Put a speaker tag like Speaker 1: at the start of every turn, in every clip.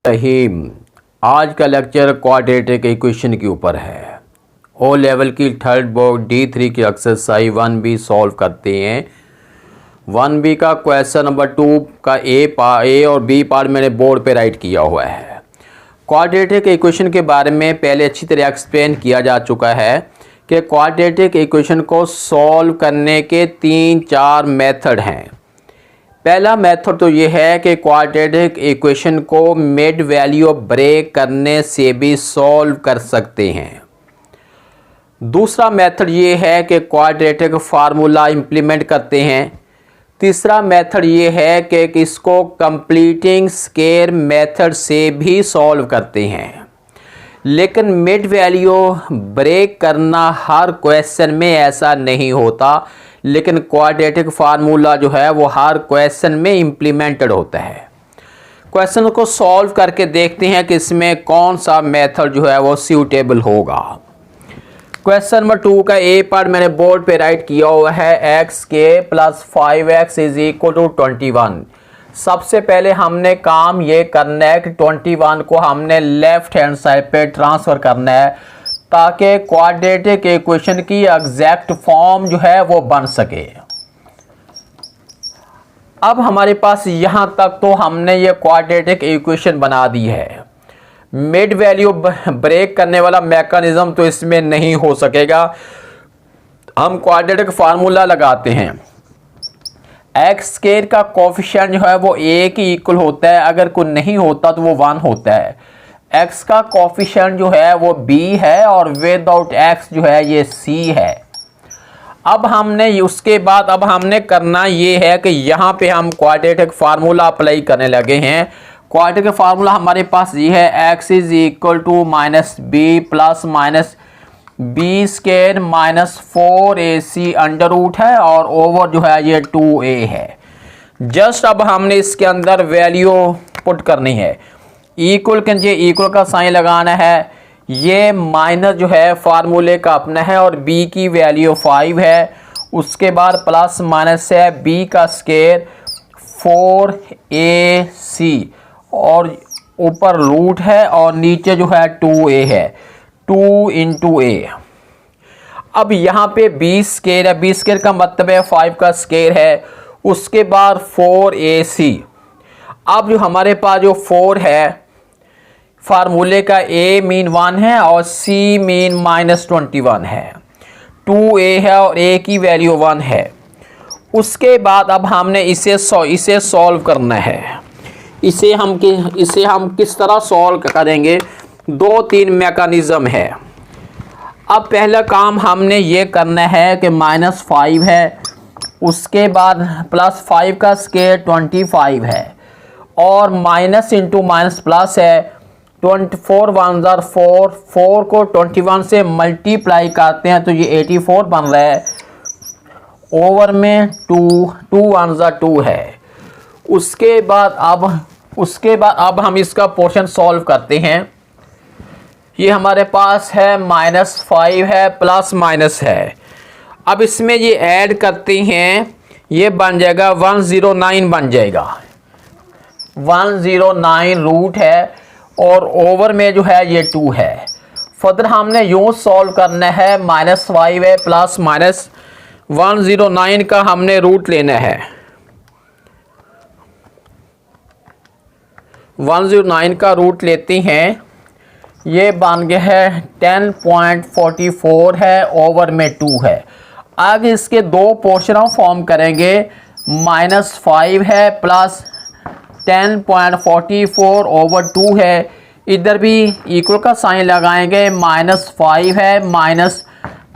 Speaker 1: रहीम। आज का lecture quadratic equation के ऊपर है। ओ लेवल की थर्ड बोर्ड D3 की एक्सरसाइज 1B सॉल्व करते हैं। 1B का क्वेश्चन नंबर 2 का ए और बी पार्ट मैंने बोर्ड पे राइट किया हुआ है। क्वाड्रेटिक इक्वेशन के बारे में पहले अच्छी तरह एक्सप्लेन किया जा चुका है कि क्वाड्रेटिक इक्वेशन को सॉल्व करने के 3-4 मेथड हैं। पहला मेथड तो ये है कि क्वाड्रेटिक इक्वेशन को मिड वैल्यू ब्रेक करने से भी सॉल्व कर सकते हैं। दूसरा मेथड ये है कि क्वाड्रेटिक फार्मूला इंप्लीमेंट करते हैं। तीसरा मेथड ये है कि इसको कंप्लीटिंग स्क्वायर मेथड से भी सॉल्व करते हैं। लेकिन मिड वैल्यू ब्रेक करना हर क्वेश्चन में ऐसा नहीं होता, लेकिन क्वाड्रेटिक फार्मूला जो है वो हर क्वेश्चन में इम्प्लीमेंटेड होता है। क्वेश्चन को सॉल्व करके देखते हैं कि इसमें कौन सा मेथड जो है वो सूटेबल होगा। क्वेश्चन नंबर 2 का ए पार्ट मैंने बोर्ड पे राइट किया हुआ है। एक्स के plus 5x is equal to 21। सबसे पहले हमने काम ये करना है कि 21 को हमने लेफ्ट हैंड साइड पे ट्रांसफ़र करना है ताकि क्वाड्रेटिक इक्वेशन की एग्जैक्ट फॉर्म जो है वो बन सके। अब हमारे पास यहाँ तक तो हमने ये क्वाड्रेटिक इक्वेशन बना दी है। मिड वैल्यू ब्रेक करने वाला मैकेनिज्म तो इसमें नहीं हो सकेगा। हम क्वाड्रेटिक फार्मूला लगाते हैं। एक्स स्क्वायर का कोफिशिएंट जो है वो ए की इक्वल होता है, अगर कोई नहीं होता तो वो 1 होता है। एक्स का कोफिशिएंट जो है वो b है और विदाउट x जो है ये c है। अब हमने उसके बाद अब हमने करना ये है कि यहाँ पे हम क्वाड्रेटिक फार्मूला अप्लाई करने लगे हैं। क्वाड्रेटिक फार्मूला हमारे पास ये है, x is equal to minus b plus minus b square minus 4ac under root है और ओवर जो है ये 2a है। जस्ट अब हमने इसके अंदर वैल्यू पुट करनी है। इक्वल के नीचे इक्वल का साइन लगाना है। ये माइनस जो है फार्मूले का अपना है और b की वैल्यू 5 है। उसके बाद प्लस माइनस है b का स्क्वायर 4ac और ऊपर रूट है और नीचे जो है 2a है, 2 इंटू a। अब यहाँ पे b स्क्वायर है, b स्क्वायर का मतलब है 5 का स्क्वायर है। उसके बाद 4ac। अब जो हमारे पास जो 4 है फार्मूले का a मीन 1 है और c मीन माइनस 21 है, 2a है और a की वैल्यू 1 है। उसके बाद अब हमने इसे सॉल्व करना है। इसे हम किस तरह सॉल्व करेंगे? 2-3 मैकेनिज्म है। अब पहला काम हमने ये करना है कि -5 है, उसके बाद प्लस 5 का स्क्वायर 25 है और माइनस इंटू माइनस प्लस है। 24 1 4, 4 को 21 से मल्टीप्लाई करते हैं तो ये 84 बन रहा है। ओवर में 2 1 2 है। उसके बाद अब हम इसका पोर्शन सॉल्व करते हैं। ये हमारे पास है -5 है प्लस माइनस है। अब इसमें ये ऐड करते हैं, ये बन जाएगा 109 बन जाएगा। 109 रूट है और ओवर में जो है ये 2 है। फर्दर हमने यूँ सॉल्व करना है। -5 है प्लस माइनस 109 का हमने रूट लेना है। 109 का रूट लेते हैं, ये बन गया है 10.44 है, ओवर में 2 है। आगे इसके दो पोर्शन हम फॉर्म करेंगे। -5 है प्लस 10.44 ओवर 2 है। इधर भी इक्वल का साइन लगाएंगे। -5 है माइनस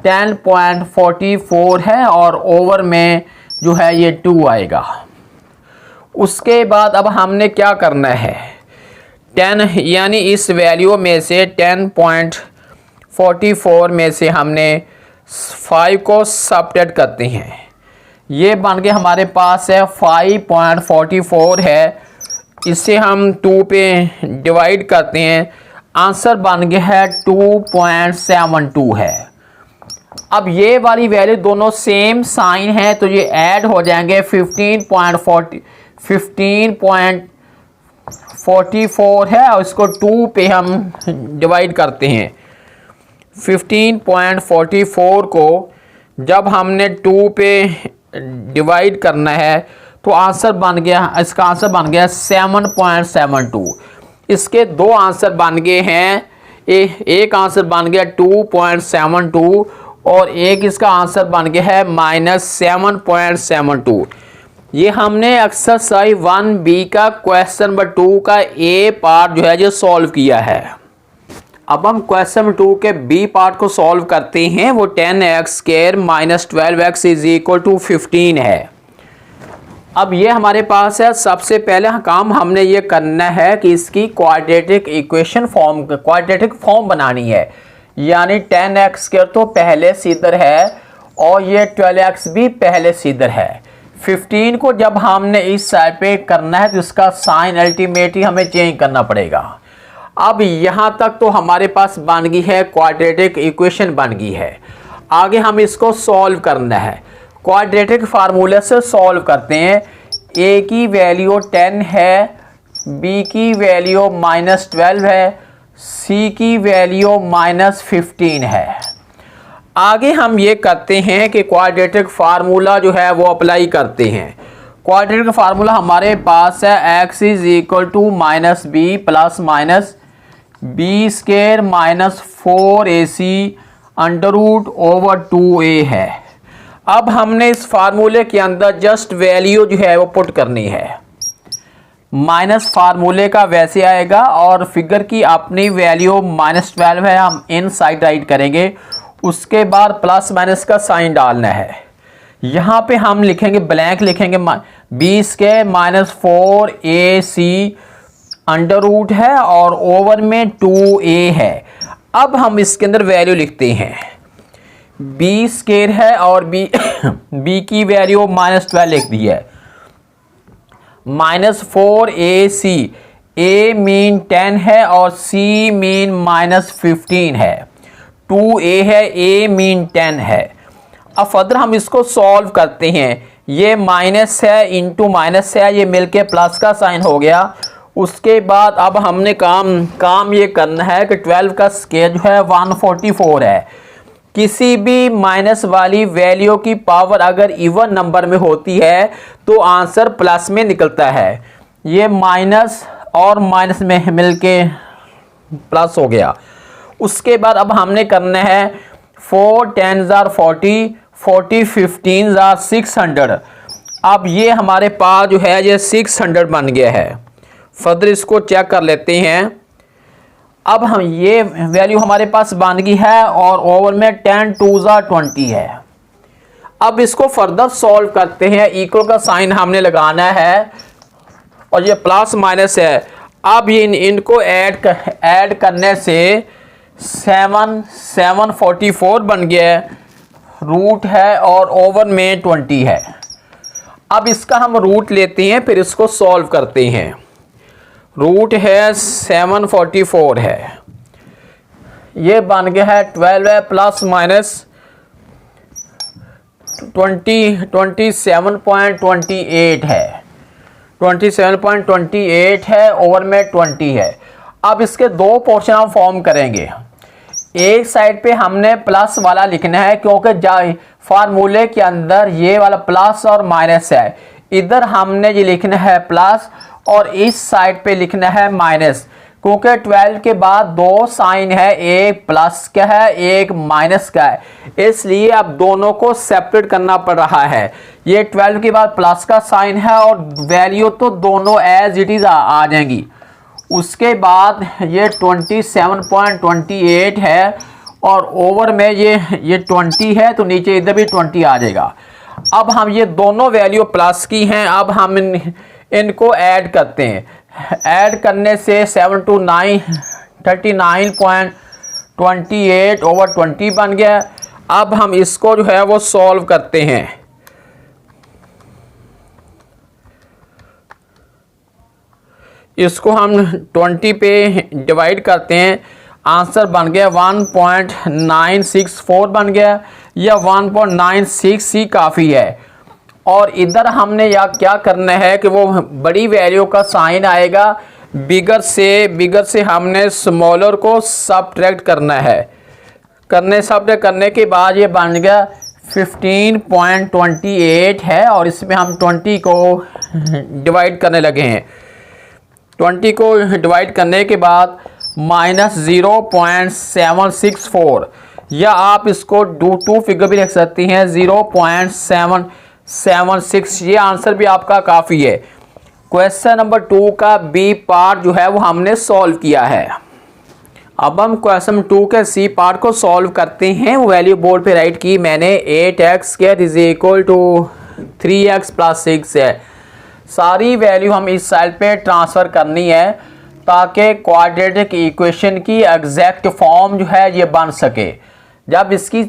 Speaker 1: 10.44 है और ओवर में जो है ये 2 आएगा। उसके बाद अब हमने क्या करना है, 10 यानी इस वैल्यू में से 10.44 में से हमने 5 को सबट्रैक्ट करते हैं। ये बन के हमारे पास है 5.44 है। इसे हम 2 पे डिवाइड करते हैं, आंसर बन गया है 2.72 है। अब ये वाली वैल्यू दोनों सेम साइन है तो ये ऐड हो जाएंगे 15.4 44 है और इसको 2 पे हम डिवाइड करते हैं। 15.44 को जब हमने 2 पे डिवाइड करना है तो आंसर बन गया, इसका आंसर बन गया 7.72। इसके दो आंसर बन गए हैं, एक आंसर बन गया 2.72 और एक इसका आंसर बन गया है -7.72। ये हमने एक्सरसाइज 1B का क्वेश्चन नंबर 2 का ए पार्ट जो है जो सॉल्व किया है। अब हम क्वेश्चन नंबर 2 के बी पार्ट को सॉल्व करते हैं। वो 10x² - 12x = 15 है। अब ये हमारे पास है। सबसे पहले काम हमने ये करना है कि इसकी क्वाड्रेटिक इक्वेशन क्वाड्रेटिक फॉर्म बनानी है। यानी 10x² तो पहले से इधर है और ये 12x भी पहले से इधर है। 15 को जब हमने इस साइड पे करना है तो इसका साइन अल्टीमेटली हमें चेंज करना पड़ेगा। अब यहाँ तक तो हमारे पास बन गई है, क्वाड्रेटिक इक्वेशन बन गई है। आगे हम इसको सॉल्व करना है। क्वाड्रेटिक फार्मूले से सॉल्व करते हैं। ए की वैल्यू 10 है, बी की वैल्यू -12 है, सी की वैल्यू -15 है। आगे हम ये करते हैं कि क्वाड्रेटिक फार्मूला जो है वो अप्लाई करते हैं। क्वाड्रेटिक फार्मूला हमारे पास है x = -b + -b² - 4ac √/2a है। अब हमने इस फार्मूले के अंदर जस्ट वैल्यू जो है वो पुट करनी है। माइनस फार्मूले का वैसे आएगा और फिगर की अपनी वैल्यू -12 है, हम इन साइड राइट करेंगे। उसके बाद प्लस माइनस का साइन डालना है। यहाँ पे हम लिखेंगे, ब्लैंक लिखेंगे, b² - 4ac √ है और ओवर में 2a है। अब हम इसके अंदर वैल्यू लिखते हैं। b² है और b की वैल्यू -12 लिख दी है। -4ac, a मीन 10 है और c मीन -15 है, 2a है, a मीन 10 है। अब फर्दर हम इसको सॉल्व करते हैं। ये माइनस है इंटू माइनस है, ये मिलके प्लस का साइन हो गया। उसके बाद अब हमने काम ये करना है कि 12 का स्क्वायर जो है 144 है। किसी भी माइनस वाली वैल्यू की पावर अगर इवन नंबर में होती है तो आंसर प्लस में निकलता है। ये माइनस और माइनस में मिलके प्लस हो गया। उसके बाद अब हमने करना है 4 10 40, 40 15 600। अब ये हमारे पास जो है ये 600 बन गया है। फर्दर इसको चेक कर लेते हैं। अब हम ये वैल्यू हमारे पास बन गई है और ओवर में 10 2 20 है। अब इसको फर्दर सॉल्व करते हैं। इक्वल का साइन हमने लगाना है और ये प्लस माइनस है। अब ये इनको ऐड करने से 744 बन गया, रूट है और ओवर में 20 है। अब इसका हम रूट लेते हैं, फिर इसको सॉल्व करते हैं। रूट है 744 है, ये बन गया है 12 है प्लस माइनस 27.28 है, 27.28 है, ओवर में 20 है। अब इसके दो पोर्शन हम फॉर्म करेंगे। एक साइड पे हमने प्लस वाला लिखना है क्योंकि फार्मूले के अंदर ये वाला प्लस और माइनस है। इधर हमने ये लिखना है प्लस और इस साइड पे लिखना है माइनस, क्योंकि 12 के बाद दो साइन है, एक प्लस का है एक माइनस का है, इसलिए अब दोनों को सेपरेट करना पड़ रहा है। ये 12 के बाद प्लस का साइन है और वैल्यू तो दोनों एज इट इज आ जाएंगी। उसके बाद ये 27.28 है और ओवर में ये 20 है तो नीचे इधर भी 20 आ जाएगा। अब हम ये दोनों वैल्यू प्लस की हैं, अब हम इनको ऐड करते हैं। ऐड करने से 7 2 9 39.28 ओवर 20 बन गया। अब हम इसको जो है वो सॉल्व करते हैं। इसको हम 20 पे डिवाइड करते हैं, आंसर बन गया 1.964 बन गया, या 1.96 ही काफ़ी है। और इधर हमने या क्या करना है कि वो बड़ी वैल्यू का साइन आएगा, बिगर से हमने स्मॉलर को सब्ट्रैक्ट करना है। सब्ट्रैक्ट करने के बाद ये बन गया 15.28 है, और इसमें हम 20 को डिवाइड करने लगे हैं। 20 को डिवाइड करने के बाद -0.764, या आप इसको टू फिगर भी लिख सकती हैं 0.776। ये आंसर भी आपका काफ़ी है। क्वेश्चन नंबर 2 का बी पार्ट जो है वो हमने सॉल्व किया है। अब हम क्वेश्चन 2 के सी पार्ट को सॉल्व करते हैं। वैल्यू बोर्ड पे राइट की मैंने 8x² is equal to 3x + 6 है। सारी वैल्यू हम इस साइड पे ट्रांसफ़र करनी है ताकि क्वाड्रेटिक इक्वेशन की एग्जैक्ट फॉर्म जो है ये बन सके। जब इसकी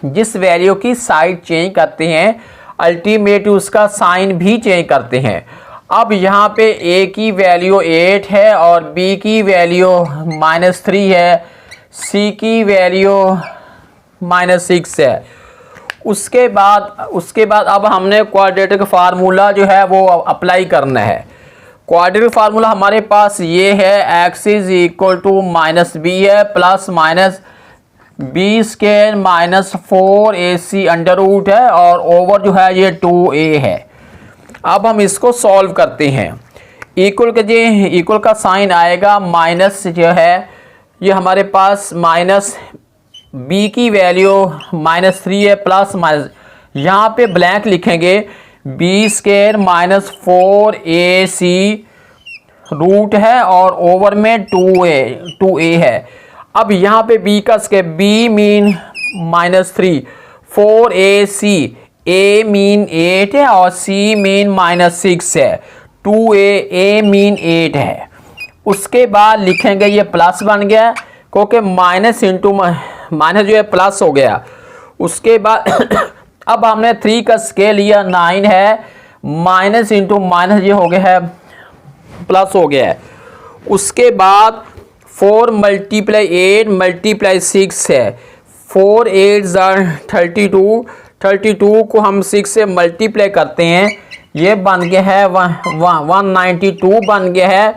Speaker 1: जिस वैल्यू की साइड चेंज करते हैं अल्टीमेट उसका साइन भी चेंज करते हैं। अब यहाँ पे a की वैल्यू 8 है और b की वैल्यू -3 है, c की वैल्यू -6 है। उसके बाद अब हमने क्वाड्रेटिक फार्मूला जो है वो अप्लाई करना है। क्वाड्रेटिक फार्मूला हमारे पास ये है, x = -b है plus minus b² - 4ac under root है, और ओवर जो है ये 2a है। अब हम इसको सॉल्व करते हैं। इक्वल का साइन आएगा, माइनस जो है ये हमारे पास b की वैल्यू -3 है प्लस माइनस, यहाँ पे ब्लैंक लिखेंगे b² - 4ac रूट है और ओवर में 2a है। अब यहाँ पे b का square, b mean -3, 4ac, a mean 8 है और c मीन -6 है, 2a मीन 8 है। उसके बाद लिखेंगे ये प्लस बन गया क्योंकि माइनस इंटू माइनस जो है प्लस हो गया। उसके बाद अब हमने 3 का स्केल लिया 9 है, माइनस इंटू माइनस ये हो गया है प्लस हो गया है। उसके बाद 4 × 8 × 6 है, 4 8 32, 32 को हम 6 से मल्टीप्लाई करते हैं, ये बन गया है 192 बन गया है,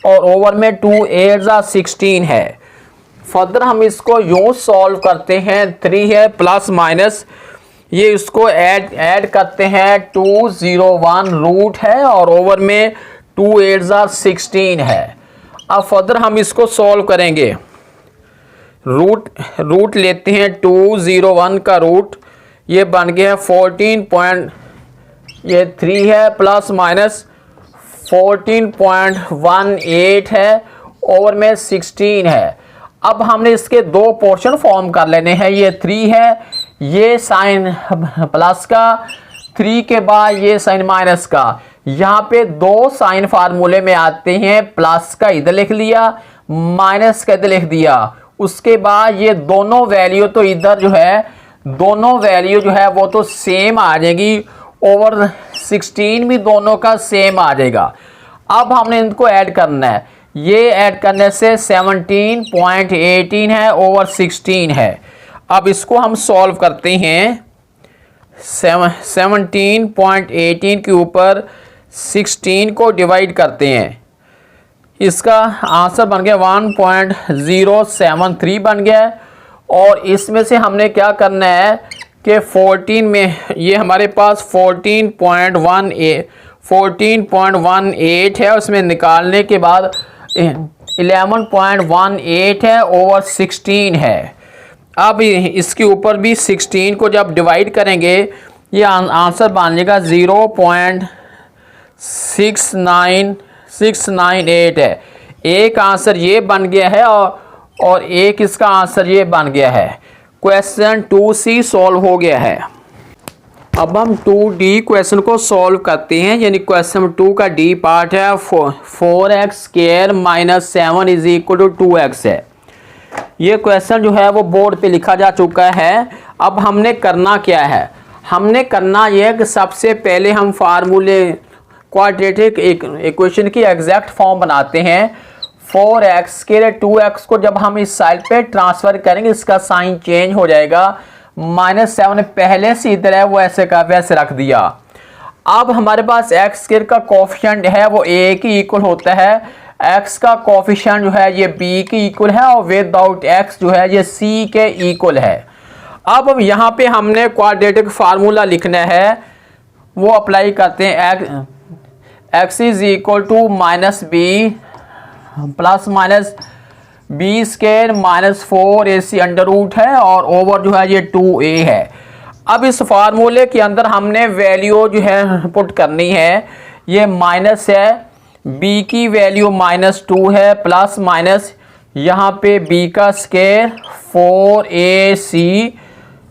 Speaker 1: और ओवर में 2 8 16 है। फर्दर हम इसको यूँ सॉल्व करते हैं, 3 है प्लस माइनस, ये इसको ऐड करते हैं, 201 रूट है और ओवर में 2 8 16 है। अब फर्दर हम इसको सॉल्व करेंगे। रूट लेते हैं 201 का रूट, ये बन गया है 14.3 है प्लस माइनस 14.18 है, ओवर में 16 है। अब हमने इसके दो पोर्शन फॉर्म कर लेने हैं। ये 3 है, ये साइन प्लस का, 3 के बाद ये साइन माइनस का। यहाँ पे दो साइन फार्मूले में आते हैं, प्लस का इधर लिख लिया, माइनस का इधर लिख दिया। उसके बाद ये दोनों वैल्यू तो इधर जो है, दोनों वैल्यू जो है वो तो सेम आ जाएगी, ओवर 16 भी दोनों का सेम आ जाएगा। अब हमने इनको ऐड करना है, ये ऐड करने से 17.18 है, ओवर 16 है। अब इसको हम सॉल्व करते हैं। 17.18 के ऊपर 16 को डिवाइड करते हैं, इसका आंसर बन गया 1.073 बन गया है। और इसमें से हमने क्या करना है कि 14 में ये हमारे पास 14.18 है, उसमें निकालने के बाद 11.18 है, ओवर 16 है। अब इसके ऊपर भी 16 को जब डिवाइड करेंगे ये आंसर बन जाएगा 0.698 है। एक आंसर ये बन गया है और एक इसका आंसर ये बन गया है। क्वेश्चन 2C सॉल्व हो गया है। अब हम 2D क्वेश्चन को सॉल्व करते हैं, यानी क्वेश्चन 2 का D पार्ट है 4x² - 7 = 2x है। ये क्वेश्चन जो है वो बोर्ड पे लिखा जा चुका है। अब हमने करना क्या है, हमने करना यह है कि सबसे पहले हम फार्मूले क्वाड्रेटिक इक्वेशन की एग्जैक्ट फॉर्म बनाते हैं। 4x के लिए 2x को जब हम इस साइड पे ट्रांसफ़र करेंगे इसका साइन चेंज हो जाएगा। -7 पहले से इधर है वो ऐसे का वैसे रख दिया। अब हमारे पास x² का कोफिशिएंट है वो a के इक्वल होता है x का कोफिशिएंट जो है ये b के इक्वल है और विदाउट x जो है ये c के इक्वल है। अब यहाँ पे हमने क्वाड्रेटिक फार्मूला लिखना है, वो अप्लाई करते हैं। x is equal to minus b plus minus b square minus 4ac under root है और ओवर जो है ये 2a है। अब इस फार्मूले के अंदर हमने वैल्यू जो है पुट करनी है, ये माइनस है, b की वैल्यू -2 है, प्लस माइनस यहाँ पे b का स्क्वायर 4ac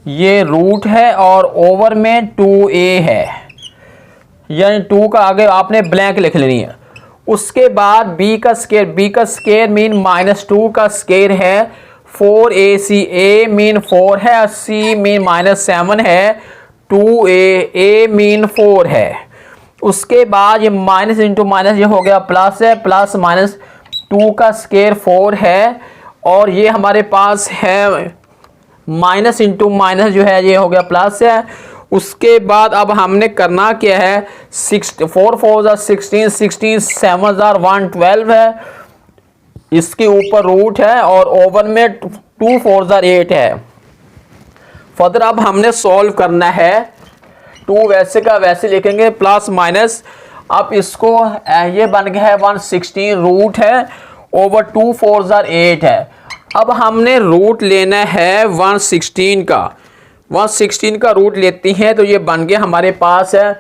Speaker 1: ये रूट है और ओवर में 2a है, यानी 2 का आगे आपने ब्लैंक लिख लेनी है। उसके बाद b का स्क्वायर मीन -2 का स्क्वायर है, 4ac, a मीन 4 है, c मीन -7 है, 2a, a मीन 4 है। उसके बाद ये माइनस इंटू माइनस ये हो गया प्लस है, प्लस माइनस 2 का स्क्वायर 4 है और ये हमारे पास है माइनस इंटू माइनस जो है ये हो गया प्लस है। उसके बाद अब हमने करना क्या है, 4 4 16, 16 7 112 है, इसके ऊपर रूट है और ओवन में 2 4 8 है। फर्दर अब हमने सॉल्व करना है, 2 वैसे का वैसे लिखेंगे प्लस माइनस, अब इसको ये बन गया है 116 रूट है ओवर 2 4 8 है। अब हमने रूट लेना है 116 का, 116 का रूट लेती हैं तो ये बन गया हमारे पास है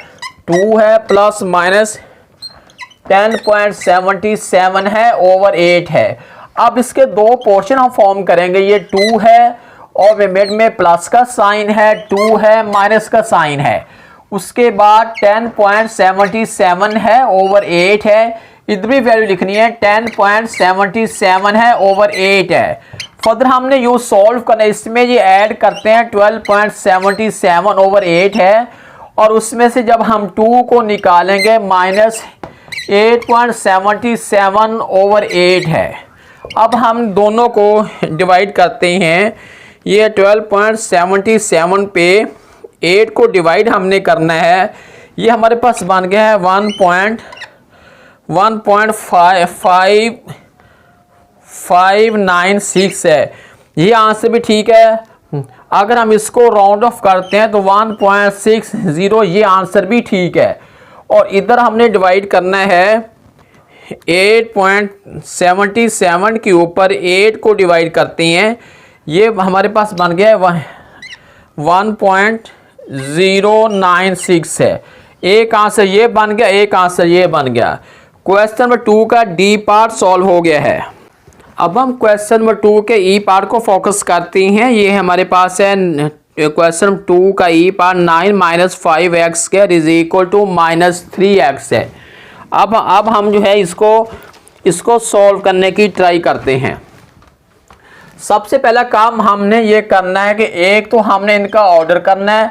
Speaker 1: 2 है प्लस माइनस 10.77 है ओवर 8 है। अब इसके दो पोर्शन हम फॉर्म करेंगे, ये 2 है और मिड में प्लस का साइन है, 2 है माइनस का साइन है। उसके बाद 10.77 है ओवर 8 है, इधर भी वैल्यू लिखनी है 10.77 है ओवर 8 है। फर्दर हमने यूज सॉल्व करना है, इसमें ये ऐड करते हैं 12.77 ओवर 8 है और उसमें से जब हम 2 को निकालेंगे माइनस 8.77 ओवर 8 है। अब हम दोनों को डिवाइड करते हैं, ये 12.77 पे 8 को डिवाइड हमने करना है, ये हमारे पास बन गया है 1.596 है। ये आंसर भी ठीक है। अगर हम इसको राउंड ऑफ करते हैं तो 1.60, ये आंसर भी ठीक है। और इधर हमने डिवाइड करना है 8.77 के ऊपर 8 को डिवाइड करते हैं, ये हमारे पास बन गया है 1.096 है। एक आंसर ये बन गया, एक आंसर ये बन गया। क्वेश्चन नंबर 2 का डी पार्ट सॉल्व हो गया है। अब हम क्वेश्चन नंबर 2 के ई पार्ट को फोकस करते हैं। ये हमारे पास है क्वेश्चन 2 का E part 9 - 5x square is equal to -3x है। अब हम जो है इसको सॉल्व करने की ट्राई करते हैं। सबसे पहला काम हमने ये करना है कि एक तो हमने इनका ऑर्डर करना है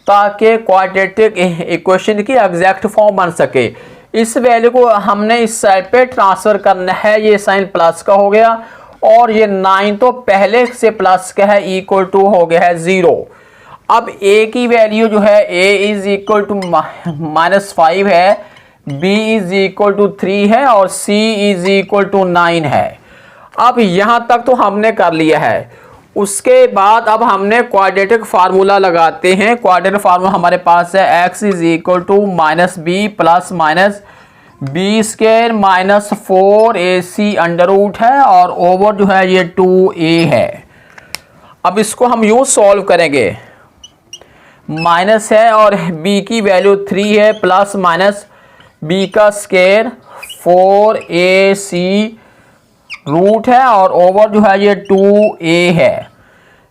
Speaker 1: ताकि क्वाड्रेटिक इक्वेशन की एग्जैक्ट फॉर्म बन सके। इस वैल्यू को हमने इस साइड पे ट्रांसफ़र करना है, ये साइन प्लस का हो गया और ये 9 तो पहले से प्लस का है, इक्वल टू हो गया है 0। अब a की वैल्यू जो है a इज इक्वल टू -5 है, b इज इक्वल टू 3 है और c इज इक्वल टू 9 है। अब यहाँ तक तो हमने कर लिया है। उसके बाद अब हमने क्वाड्रेटिक फार्मूला लगाते हैं। क्वाड्रेटिक फार्मूला हमारे पास है x is equal to -b plus minus b square minus 4ac under root है और ओवर जो है ये 2a है। अब इसको हम यूँ सॉल्व करेंगे, माइनस है और b की वैल्यू 3 है प्लस माइनस b का स्क्वायर 4ac रूट है और ओवर जो है ये 2a है।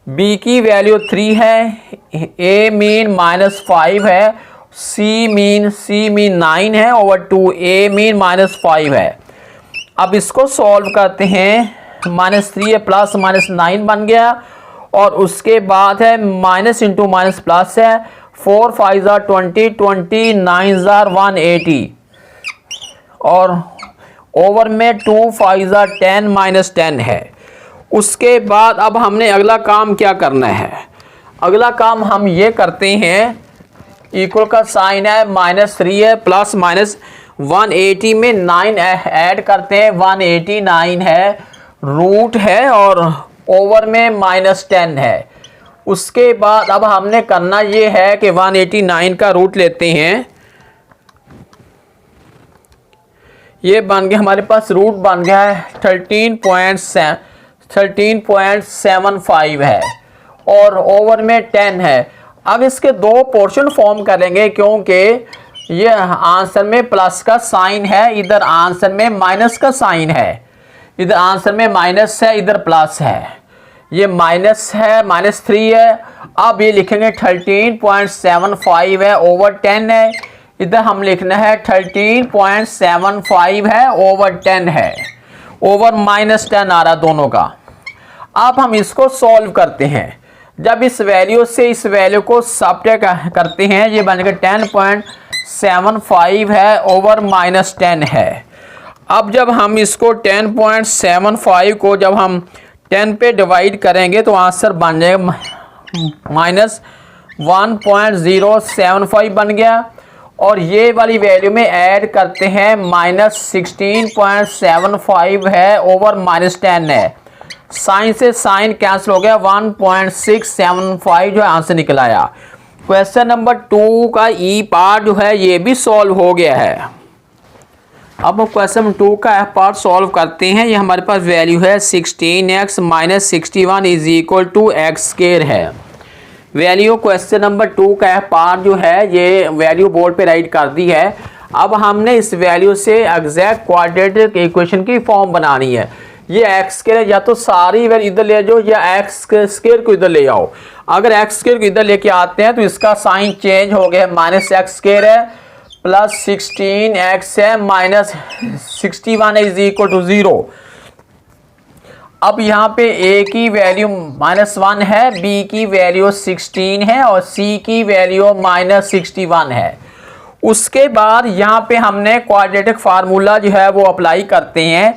Speaker 1: b की वैल्यू 3 है, a मीन -5 है, c मीन 9 है ओवर 2a मीन -5 है। अब इसको सॉल्व करते हैं, -3 है प्लस -9 बन गया और उसके बाद है माइनस इंटू माइनस प्लस है, 4 5 20, 20 9 180 और ओवर में 2 5 10 -10 है। उसके बाद अब हमने अगला काम क्या करना है, अगला काम हम ये करते हैं, इक्वल का साइन है -3 है प्लस माइनस 180 में 9 ऐड करते हैं, 189 है, रूट है और ओवर में -10 है। उसके बाद अब हमने करना ये है कि 189 का रूट लेते हैं। ये बन गया हमारे पास, रूट बन गया है 13.75 है और ओवर में 10 है। अब इसके दो पोर्शन फॉर्म करेंगे क्योंकि ये आंसर में प्लस का साइन है, इधर आंसर में माइनस का साइन है। इधर आंसर में माइनस है, इधर प्लस है। ये माइनस है, -3 है। अब ये लिखेंगे 13.75 है, ओवर 10 है। इधर हम लिखना है 13.75 है, ओवर 10 है। ओवर -10 आ रहा दोनों का। अब हम इसको सॉल्व करते हैं। जब इस वैल्यू से इस वैल्यू को सब्ट्रैक्ट करते हैं, ये बनेगा 10.75 है, ओवर -10 है। अब जब हम इसको 10.75 को जब हम 10 पे डिवाइड करेंगे तो आंसर बन जाएगा -1.075 बन गया। और ये वाली वैल्यू में ऐड करते हैं -16.75 है, ओवर -10 है। साइन से साइन कैंसिल हो गया, 1.675 जो है आंसर निकल आया। क्वेश्चन नंबर 2 का ई पार्ट जो है ये भी सॉल्व हो गया है। अब हम क्वेश्चन नंबर 2 का एफ पार्ट सॉल्व करते हैं। ये हमारे पास वैल्यू है 16x - 61 is equal to x square है। वैल्यू क्वेश्चन नंबर 2 का एफ पार्ट जो है ये वैल्यू बोर्ड पे राइट कर दी है। अब हमने इस वैल्यू से एग्जैक्ट क्वाड्रेटिक इक्वेशन की फॉर्म बनानी है। ये एक्स स्क्वायर या तो सारी वैल्यू इधर ले जाओ या एक्स स्क्वायर को इधर ले आओ। अगर एक्स स्क्वायर को इधर लेके आते हैं तो इसका साइन चेंज हो गया, -x स्क्वायर है प्लस 16x है -61 इज इक्वल टू 0। अब यहाँ पे a की वैल्यू -1 है, b की वैल्यू 16 है और c की वैल्यू -61 है। उसके बाद यहाँ पे हमने क्वाड्रेटिक फार्मूला जो है वो अप्लाई करते हैं।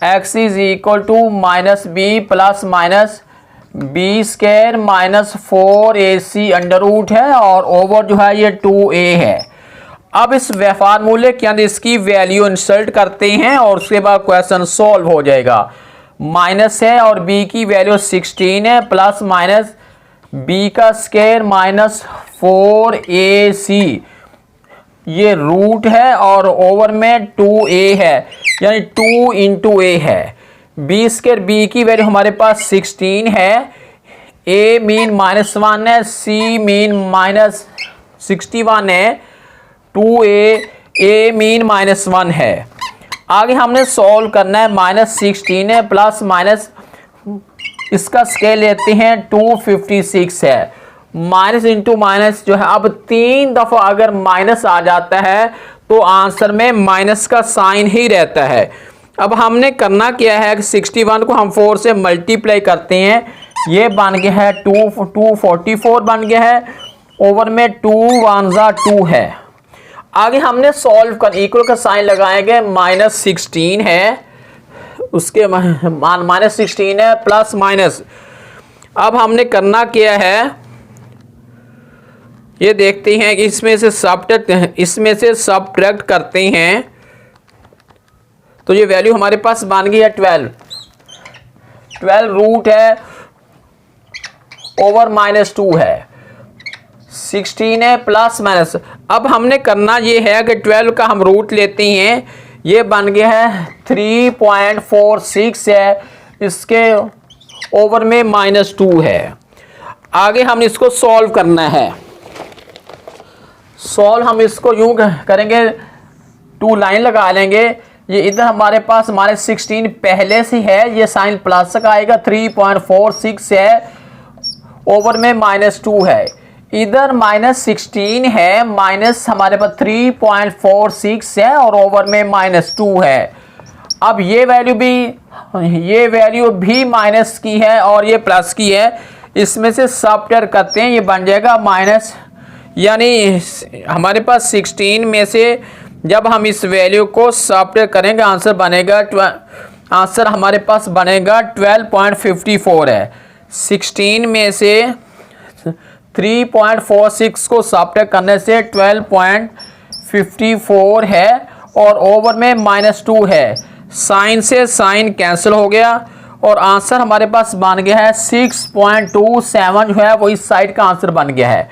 Speaker 1: x is equal to -b plus -b square -4ac under root है और ओवर जो है ये 2a है। अब इस फार्मूले के अंदर इसकी वैल्यू इंसर्ट करते हैं और उसके बाद क्वेश्चन सॉल्व हो जाएगा। माइनस है और b की वैल्यू 16 है प्लस b का स्क्वायर -4ac, ये रूट है और ओवर में 2a है, यानी 2 × a है। b स्क्वायर b की वैल्यू हमारे पास 16 है, a मीन -1 है, c मीन -61 है, 2a a मीन -1 है। आगे हमने सॉल्व करना है, -16 है प्लस माइनस इसका स्केल लेते हैं 256 है, माइनस इंटू माइनस जो है। अब 3 दफ़ा अगर माइनस आ जाता है तो आंसर में माइनस का साइन ही रहता है। अब हमने करना क्या है कि 61 को हम 4 से मल्टीप्लाई करते हैं, ये बन गया है 244 बन गया है, ओवर में 2 1 2 है। आगे हमने सॉल्व कर इक्वल का साइन लगाएंगे, -16 है, उसके -16 है प्लस माइनस। अब हमने करना क्या है, ये देखते हैं कि इसमें से सब्ट्रैक्ट करते हैं तो ये वैल्यू हमारे पास बन गई है 12 रूट है, ओवर -2 है, 16 है प्लस माइनस। अब हमने करना ये है कि 12 का हम रूट लेते हैं, ये बन गया है 3.46 है, इसके ओवर में -2 है। आगे हम इसको सॉल्व करना है। सॉल्व हम इसको यूं करेंगे, 2 लाइन लगा लेंगे। ये इधर हमारे पास -16 पहले से है, ये साइन प्लस का आएगा, 3.46 है, ओवर में -2 है। इधर -16 है, माइनस हमारे पास 3.46 है और ओवर में -2 है। अब ये वैल्यू भी माइनस की है और ये प्लस की है, इसमें से सब्ट्रैक्ट करते हैं, ये बन जाएगा माइनस, यानी हमारे पास 16 में से जब हम इस वैल्यू को सब्ट्रैक्ट करेंगे आंसर बनेगा आंसर हमारे पास बनेगा 12.54 है। 16 में से 3.46 को सब्ट्रैक्ट करने से 12.54 है और ओवर में -2 है। साइन से साइन कैंसिल हो गया और आंसर हमारे पास बन गया है 6.27 जो है वो इस साइड का आंसर बन गया है।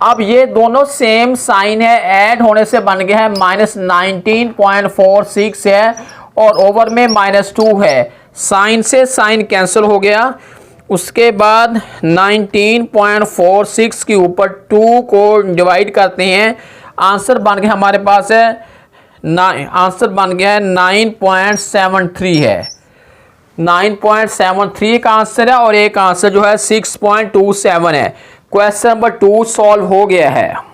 Speaker 1: अब ये दोनों सेम साइन है, ऐड होने से बन गया है -19.46 है और ओवर में -2 है। साइन से साइन कैंसिल हो गया। उसके बाद 19.46 के ऊपर 2 को डिवाइड करते हैं, आंसर बन गया हमारे पास है आंसर बन गया है 9.73 है। 9.73 का आंसर है और एक आंसर जो है 6.27 है। क्वेश्चन नंबर 2 सॉल्व हो गया है।